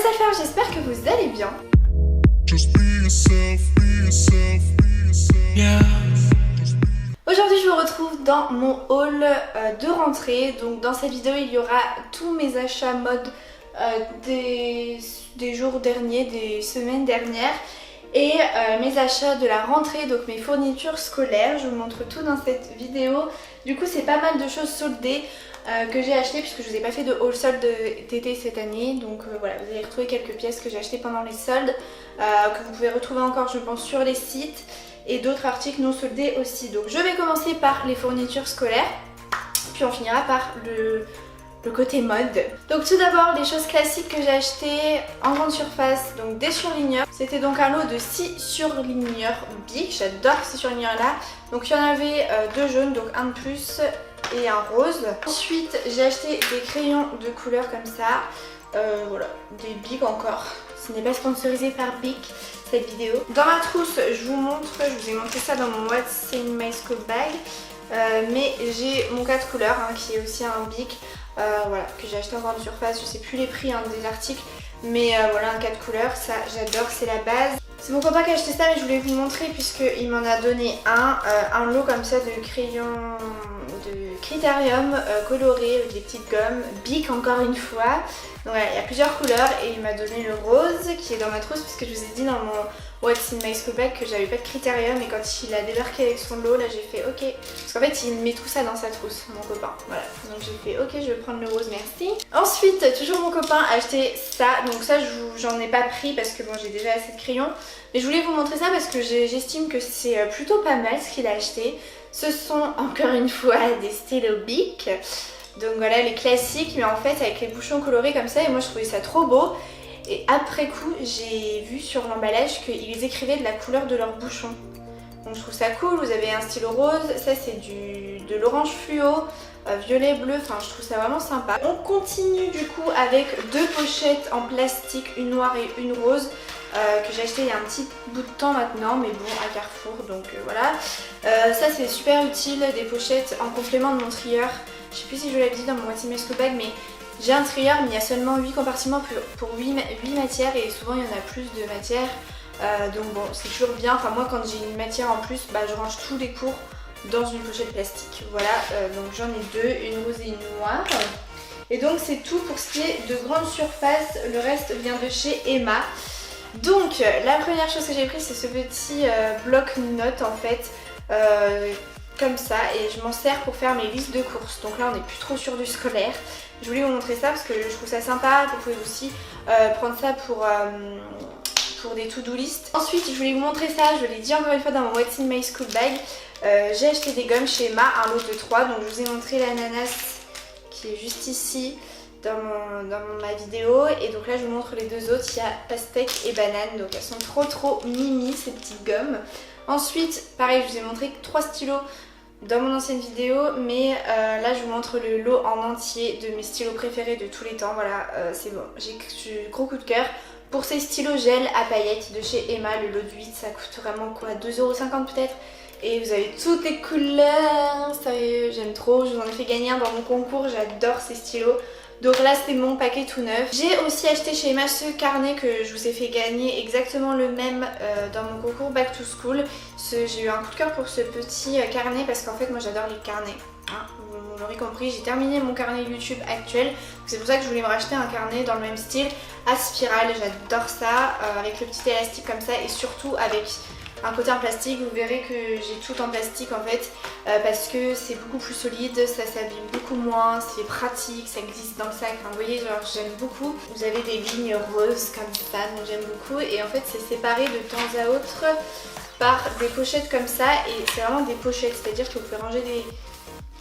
les affaires, j'espère que vous allez bien. Aujourd'hui je vous retrouve dans mon haul de rentrée. Donc dans cette vidéo il y aura tous mes achats mode des jours derniers, des semaines dernières. Et mes achats de la rentrée, donc mes fournitures scolaires. Je vous montre tout dans cette vidéo. Du coup c'est pas mal de choses soldées que j'ai acheté puisque je vous ai pas fait de haul solde d'été cette année. Donc voilà, vous allez retrouver quelques pièces que j'ai achetées pendant les soldes, que vous pouvez retrouver encore je pense sur les sites, et d'autres articles non soldés aussi. Donc je vais commencer par les fournitures scolaires, puis on finira par le côté mode. Donc tout d'abord les choses classiques que j'ai achetées en grande surface, donc des surligneurs. C'était donc un lot de 6 surligneurs Bic, j'adore ces surligneurs là. Donc il y en avait 2 jaunes, donc un de plus et un rose. Ensuite j'ai acheté des crayons de couleur comme ça, voilà, des Bic encore. Ce n'est pas sponsorisé par Bic cette vidéo. Dans ma trousse je vous ai montré ça dans mon What's in My Scope bag. Mais j'ai mon 4 couleurs qui est aussi un Bic, voilà, que j'ai acheté en grande surface. Je sais plus les prix des articles, mais voilà, un 4 couleurs, ça j'adore, c'est la base. C'est mon copain qui a acheté ça, mais je voulais vous le montrer puisqu'il m'en a donné un lot comme ça de crayons de Critérium colorés avec des petites gommes, Bic encore une fois. Donc voilà, il y a plusieurs couleurs et il m'a donné le rose qui est dans ma trousse puisque je vous ai dit dans mon What's in My Scope bag que j'avais pas de Critérium, et quand il a débarqué avec son lot là j'ai fait ok, parce qu'en fait il met tout ça dans sa trousse, mon copain, voilà, donc j'ai fait ok, je vais prendre le rose, merci. Ensuite toujours mon copain a acheté ça, donc ça j'en ai pas pris parce que bon j'ai déjà assez de crayons, mais je voulais vous montrer ça parce que j'estime que c'est plutôt pas mal ce qu'il a acheté. Ce sont encore une fois des stylos Bic, donc voilà les classiques, mais en fait avec les bouchons colorés comme ça, et moi je trouvais ça trop beau. Et après coup, j'ai vu sur l'emballage qu'ils écrivaient de la couleur de leur bouchon. Donc je trouve ça cool. Vous avez un stylo rose, ça c'est de l'orange fluo, violet, bleu, enfin je trouve ça vraiment sympa. On continue du coup avec 2 pochettes en plastique, une noire et une rose, que j'ai acheté il y a un petit bout de temps maintenant, mais bon, à Carrefour, donc voilà. Ça c'est super utile, des pochettes en complément de mon trieur. Je sais plus si je l'avais dit dans mon What's in My Scope bag, mais j'ai un trieur, mais il y a seulement 8 compartiments pour 8 matières, et souvent il y en a plus de matières. Donc bon, c'est toujours bien. Enfin moi quand j'ai une matière en plus, je range tous les cours dans une pochette plastique. Voilà, donc j'en ai 2, une rose et une noire. Et donc c'est tout pour ce qui est de grande surface, le reste vient de chez Emma. Donc la première chose que j'ai pris, c'est ce petit bloc-notes en fait, comme ça, et je m'en sers pour faire mes listes de courses. Donc là on n'est plus trop sur du scolaire. Je voulais vous montrer ça parce que je trouve ça sympa. Vous pouvez aussi prendre ça pour des to-do list. Ensuite je voulais vous montrer ça, je l'ai dit encore une fois dans mon What's in My Scope bag. J'ai acheté des gommes chez Emma, un lot de 3. Donc je vous ai montré l'ananas qui est juste ici dans ma vidéo. Et donc là je vous montre les 2 autres, il y a pastèque et banane. Donc elles sont trop mimi ces petites gommes. Ensuite pareil, je vous ai montré 3 stylos dans mon ancienne vidéo, mais là je vous montre le lot en entier de mes stylos préférés de tous les temps. Voilà, c'est bon, j'ai gros coup de cœur pour ces stylos gel à paillettes de chez Emma. Le lot de 8, ça coûte vraiment quoi, 2,50 € peut-être, et vous avez toutes les couleurs, sérieux j'aime trop. Je vous en ai fait gagner un dans mon concours, j'adore ces stylos. Donc là c'était mon paquet tout neuf. J'ai aussi acheté chez Emma ce carnet que je vous ai fait gagner, exactement le même dans mon concours Back to School. J'ai eu un coup de cœur pour ce petit carnet parce qu'en fait moi j'adore les carnets. Vous l'aurez compris, j'ai terminé mon carnet YouTube actuel. C'est pour ça que je voulais me racheter un carnet dans le même style, à spirale. J'adore ça, avec le petit élastique comme ça, et surtout avec un côté en plastique. Vous verrez que j'ai tout en plastique en fait, parce que c'est beaucoup plus solide, ça s'abîme beaucoup moins, c'est pratique, ça glisse dans le sac. Enfin, vous voyez, genre j'aime beaucoup. Vous avez des lignes roses comme ça, donc j'aime beaucoup. Et en fait c'est séparé de temps à autre par des pochettes comme ça, et c'est vraiment des pochettes, c'est-à-dire que vous pouvez ranger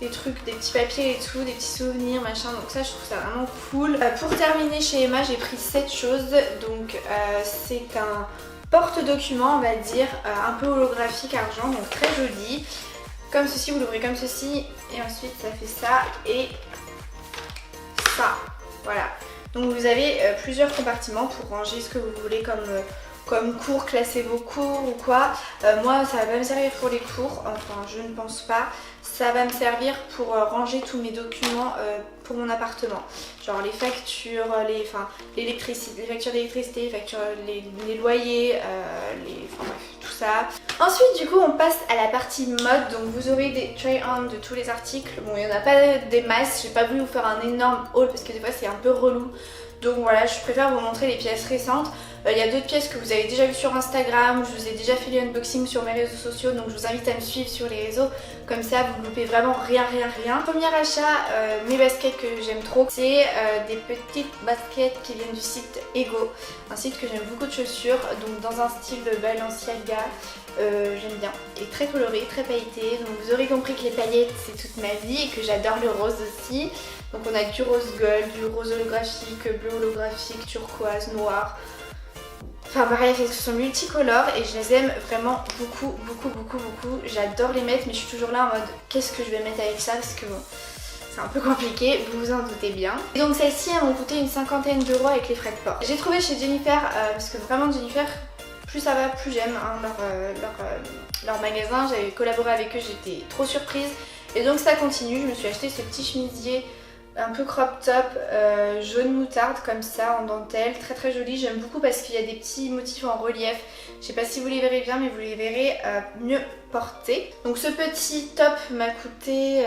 des trucs, des petits papiers et tout, des petits souvenirs machin, donc ça je trouve ça vraiment cool. Pour terminer chez Emma j'ai pris cette chose, donc c'est un porte-document on va dire, un peu holographique argent, donc très joli, comme ceci. Vous l'ouvrez comme ceci et ensuite ça fait ça et ça, voilà. Donc vous avez plusieurs compartiments pour ranger ce que vous voulez comme comme cours, classer vos cours ou quoi. Moi ça va pas me servir pour les cours, enfin je ne pense pas. Ça va me servir pour ranger tous mes documents pour mon appartement. Genre les factures, les factures d'électricité, les factures, les loyers, enfin bref, tout ça. Ensuite du coup on passe à la partie mode. Donc vous aurez des try-on de tous les articles. Bon il n'y en a pas des masses, j'ai pas voulu vous faire un énorme haul parce que des fois c'est un peu relou. Donc voilà, je préfère vous montrer les pièces récentes. Il y a d'autres pièces que vous avez déjà vues sur Instagram, je vous ai déjà fait les unboxings sur mes réseaux sociaux, donc je vous invite à me suivre sur les réseaux, comme ça vous ne loupez vraiment rien. Premier achat, mes baskets que j'aime trop, c'est des petites baskets qui viennent du site Ego, un site que j'aime beaucoup de chaussures, donc dans un style Balenciaga, j'aime bien, et très coloré, très pailleté, donc vous aurez compris que les paillettes c'est toute ma vie et que j'adore le rose aussi. Donc on a du rose gold, du rose holographique, bleu holographique, turquoise, noir. Enfin pareil, elles sont multicolores et je les aime vraiment beaucoup. J'adore les mettre mais je suis toujours là en mode qu'est-ce que je vais mettre avec ça parce que bon, c'est un peu compliqué, vous vous en doutez bien. Et donc celles-ci elles m'ont coûté une 50aine d'euros avec les frais de port. J'ai trouvé chez Jennifer, parce que vraiment Jennifer, plus ça va, plus j'aime leur magasin. J'avais collaboré avec eux, j'étais trop surprise. Et donc ça continue, je me suis acheté ce petit chemisier un peu crop top jaune moutarde comme ça en dentelle, très joli, j'aime beaucoup parce qu'il y a des petits motifs en relief. Je sais pas si vous les verrez bien mais vous les verrez mieux portés. Donc ce petit top m'a coûté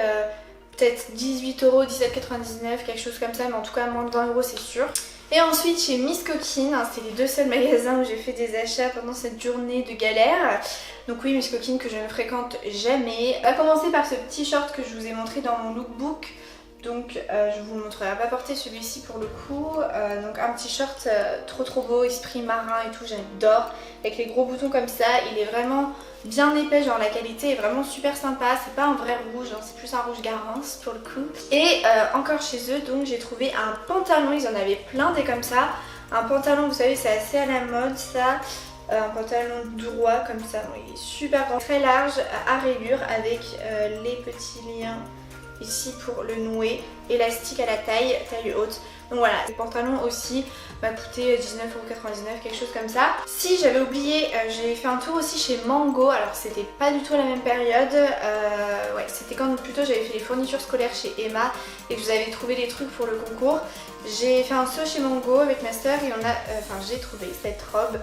peut-être 18 euros, 17,99, quelque chose comme ça, mais en tout cas moins de 20 euros c'est sûr. Et ensuite chez Miss Coquine, hein, c'est les deux seuls magasins où j'ai fait des achats pendant cette journée de galère. Donc oui, Miss Coquine que je ne fréquente jamais. On va commencer par ce petit short que je vous ai montré dans mon lookbook. Donc je vous le montrerai, pas porter celui-ci pour le coup. Donc un petit short trop beau, esprit marin et tout, j'adore. Avec les gros boutons comme ça, il est vraiment bien épais, genre la qualité est vraiment super sympa. C'est pas un vrai rouge, hein, c'est plus un rouge Garance pour le coup. Et encore chez eux, donc j'ai trouvé un pantalon, ils en avaient plein des comme ça. Un pantalon, vous savez, c'est assez à la mode ça. Un pantalon droit comme ça, il est super grand, très large, à rayures avec les petits liens ici pour le nouer, élastique à la taille haute. Donc voilà, le pantalon aussi m'a coûté 19,99€, quelque chose comme ça. Si j'avais oublié, j'ai fait un tour aussi chez Mango, alors c'était pas du tout à la même période, ouais, c'était quand plutôt j'avais fait les fournitures scolaires chez Emma et que vous avez trouvé des trucs pour le concours. J'ai fait un saut chez Mango avec ma soeur et j'ai trouvé cette robe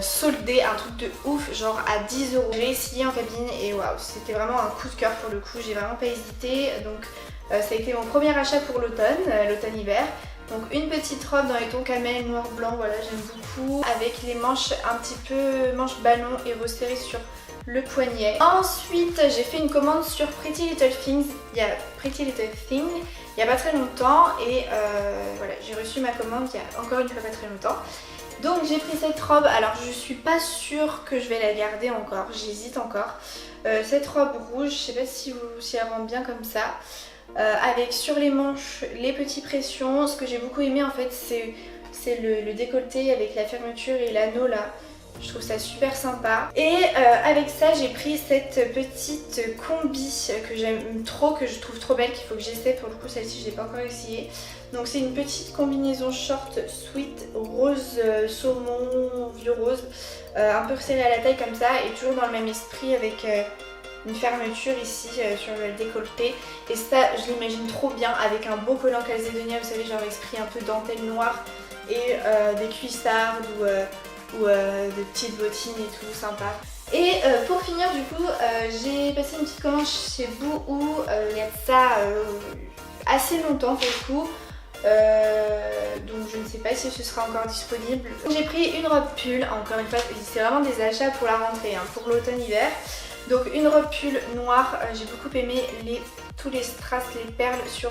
soldée, un truc de ouf, genre à 10 euros. J'ai essayé en cabine et waouh, c'était vraiment un coup de cœur pour le coup, j'ai vraiment pas hésité. Donc ça a été mon premier achat pour l'automne-hiver. Donc une petite robe dans les tons camel, noir, blanc, voilà j'aime beaucoup. Avec les manches un petit peu manches ballon et resserrées sur le poignet. Ensuite j'ai fait une commande sur Pretty Little Things. Il y a pas très longtemps et voilà j'ai reçu ma commande il y a encore une fois pas très longtemps. Donc j'ai pris cette robe, alors je suis pas sûre que je vais la garder encore, j'hésite encore. Cette robe rouge, je sais pas si elle rend bien comme ça. Avec sur les manches les petits pressions. Ce que j'ai beaucoup aimé en fait c'est le décolleté avec la fermeture et l'anneau là. Je trouve ça super sympa. Et avec ça j'ai pris cette petite combi que j'aime trop, que je trouve trop belle, qu'il faut que j'essaie. Pour le coup celle-ci je l'ai pas encore essayé. Donc c'est une petite combinaison short sweat rose saumon, vieux rose, un peu resserrée à la taille comme ça et toujours dans le même esprit avec une fermeture ici sur le décolleté. Et ça je l'imagine trop bien avec un beau collant calzédonia, vous savez, genre esprit un peu dentelle noire et des cuissardes ou de petites bottines et tout, sympa. Et pour finir du coup j'ai passé une petite commande chez Boohoo il y a de ça assez longtemps pour le coup. Donc je ne sais pas si ce sera encore disponible. J'ai pris une robe pull, encore une fois c'est vraiment des achats pour la rentrée, hein, pour l'automne-hiver. Donc une robe pull noire, j'ai beaucoup aimé tous les strass, les perles sur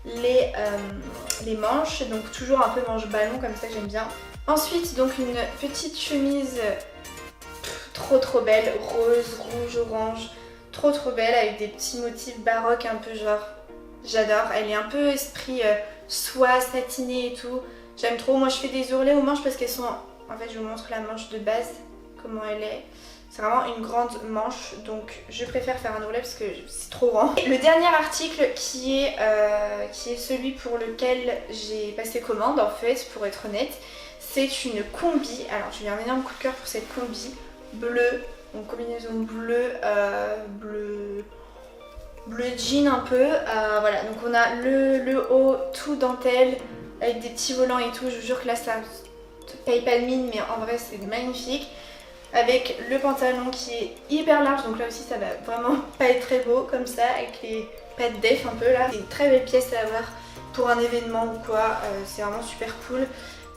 les manches, donc toujours un peu manche ballon comme ça, j'aime bien. Ensuite donc une petite chemise trop belle, rose, rouge, orange, trop belle avec des petits motifs baroques un peu genre, j'adore, elle est un peu esprit soie, satinée et tout, j'aime trop. Moi je fais des ourlets aux manches parce qu'elles sont, en fait je vous montre la manche de base, comment elle est. C'est vraiment une grande manche, donc je préfère faire un ourlet parce que c'est trop grand. Le dernier article qui est celui pour lequel j'ai passé commande en fait, pour être honnête, C'est une combi. Alors j'ai eu un énorme coup de cœur pour cette combi bleue, donc combinaison bleu jean un peu. Voilà, donc on a le haut tout dentelle avec des petits volants et tout. Je vous jure que là ça paye pas de mine, mais en vrai c'est magnifique. Avec le pantalon qui est hyper large, donc là aussi ça va vraiment pas être très beau comme ça, avec les pattes def un peu là. C'est une très belle pièce à avoir pour un événement ou quoi, c'est vraiment super cool.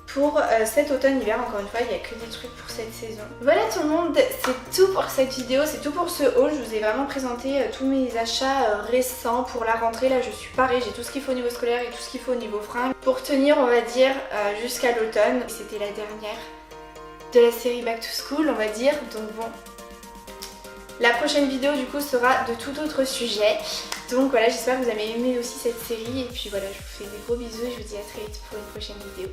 Pour cet automne-hiver, encore une fois, il n'y a que des trucs pour cette saison. Voilà tout le monde, c'est tout pour cette vidéo, c'est tout pour ce haul. Je vous ai vraiment présenté tous mes achats récents pour la rentrée. Là je suis parée, j'ai tout ce qu'il faut au niveau scolaire et tout ce qu'il faut au niveau fringues pour tenir, on va dire, jusqu'à l'automne. C'était la dernière de la série Back to School, on va dire, donc bon. La prochaine vidéo du coup sera de tout autre sujet. Donc voilà, j'espère que vous avez aimé aussi cette série. Et puis voilà, je vous fais des gros bisous et je vous dis à très vite pour une prochaine vidéo.